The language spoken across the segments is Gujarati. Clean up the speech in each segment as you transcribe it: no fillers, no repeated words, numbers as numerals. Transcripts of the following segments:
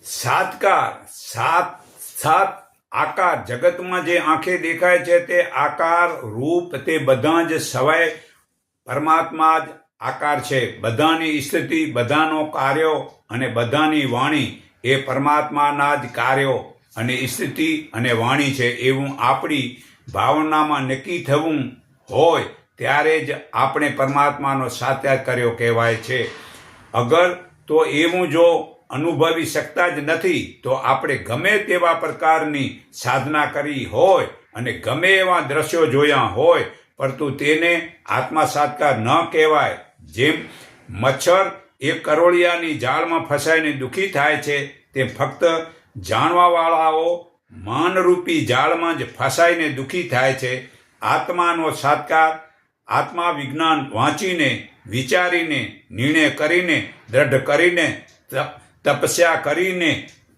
સાતકાર, સાત આકાર, જગતમાં જે આંખે દેખાય છે તે આકાર, રૂપ, તે બધા જ સવાય પરમાત્મા જ આકાર છે. બધાની સ્થિતિ, બધાનો કાર્યો અને બધાની વાણી એ પરમાત્માના જ કાર્યો અને સ્થિતિ અને વાણી છે. એવું આપણી ભાવનામાં નક્કી થવું હોય ત્યારે જ આપણે પરમાત્માનો સાક્ષાત્કાર કહેવાય છે. અગર તો એવું જો અનુભવી શકતા જ નથી તો આપણે ગમે તેવા પ્રકારની સાધના કરી હોય અને ગમે એવા દ્રશ્યો જોયા હોય પરંતુ તેને આત્મા સાક્ષાત્કાર ન કહેવાય. જેમ મચ્છર એક કરોળિયાની જાળમાં ફસાઈને દુઃખી થાય છે તે ફક્ત જાણવાવાળાઓ માનરૂપી જાળમાં જ ફસાઈને દુઃખી થાય છે. આત્માનો સાક્ષાત્કાર આત્મા વિજ્ઞાન વાંચીને, વિચારીને, નિર્ણય કરીને, દ્રઢ કરીને, તપસ્યા કરીને,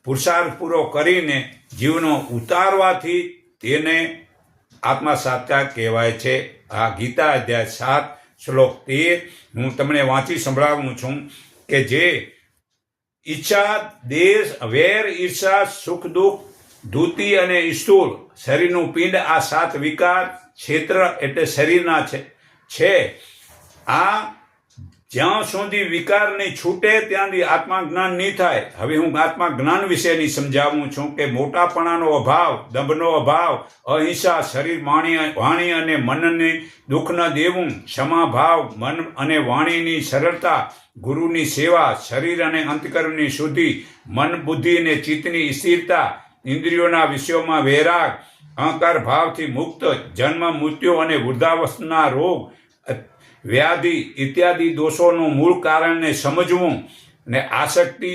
પુરુષાર્થ પૂરો કરીને જીવનો ઉતારવાથી તેને આત્મા સાક્ષાત્કાર કહેવાય છે. આ ગીતા અધ્યાય 7 શ્લોક 13 હું તમને વાંચી સંભળાવું છું કે જે ઈચ્છા, દેશ, વેર, ઈર્ષા, સુખ દુઃખ, ધૂતિ અને સ્થૂળ શરીરનું પિંડ, આ 7 વિકાર ક્ષેત્ર એટલે શરીરના છે. આ જ્યાં સુધી વિકાર નહીં છૂટે ત્યાં સુધી આત્મા જ્ઞાન નહીં થાય. હવે હું આત્મા જ્ઞાન વિશેની સમજાવું છું કે મોટાપણાનો અભાવ, દંભનો અભાવ, અહિંસા, શરીર, વાણી અને મનને દુઃખ ન દેવું, ક્ષમાભાવ, મન અને વાણીની સરળતા, ગુરુની સેવા, શરીર અને અંતકરણની શુદ્ધિ, મન, બુદ્ધિ અને ચિત્તની સ્થિરતા, ઇન્દ્રિયોના વિષયોમાં વૈરાગ, અહંકાર ભાવથી મુક્ત, જન્મ, મૃત્યુ અને વૃદ્ધાવસ્થાના રોગ, વ્યાધિ ઇત્યાદિ દોષોનું મૂળ કારણને સમજવું અને આસક્તિ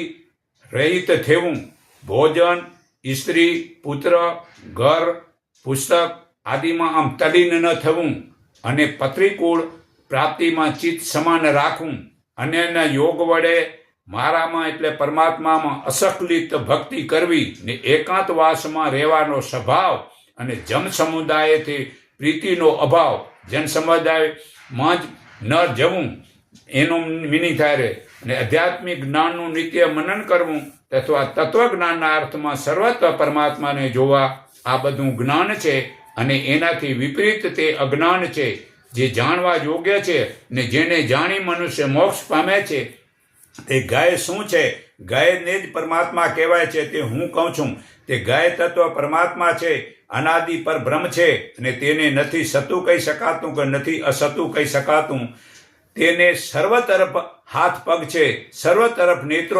રહિત થવું, ભોજન, સ્ત્રી, પુત્ર, ઘર, પુસ્તક આદિમાં આમ તલ્લીન ન થવું અને પત્રિકુળ પ્રાપ્તિમાં ચિત્ત સમાન રાખવું, અન્યના યોગ વડે મારામાં એટલે પરમાત્મામાં અસકલિત ભક્તિ કરવી ને એકાંતવાસમાં રહેવાનો સ્વભાવ અને જન સમુદાયથી પ્રીતિનો અભાવ, જન સમુદાયમાં જ ન જવું એનો મિનિંગ થાય રહે અને આધ્યાત્મિક જ્ઞાનનું નિત્ય મનન કરવું તથા તત્વજ્ઞાનના અર્થમાં સર્વત્ર પરમાત્માને જોવા, આ બધું જ્ઞાન છે. અને એનાથી વિપરીત તે અજ્ઞાન છે જે જાણવા યોગ્ય છે ને જેને જાણી મનુષ્ય મોક્ષ પામે છે. તે ગાય શું છે? ગાયને જ પરમાત્મા કહેવાય છે. તે હું કહું છું તે ગાય તત્વ પરમાત્મા છે, અનાદિ પર બ્રહ્મ છે અને તેને નથી સતું કહી શકાતું કે નથી અસતું કહી શકાતું. તેને સર્વ તરફ હાથ પગ છે, સર્વ તરફ નેત્રો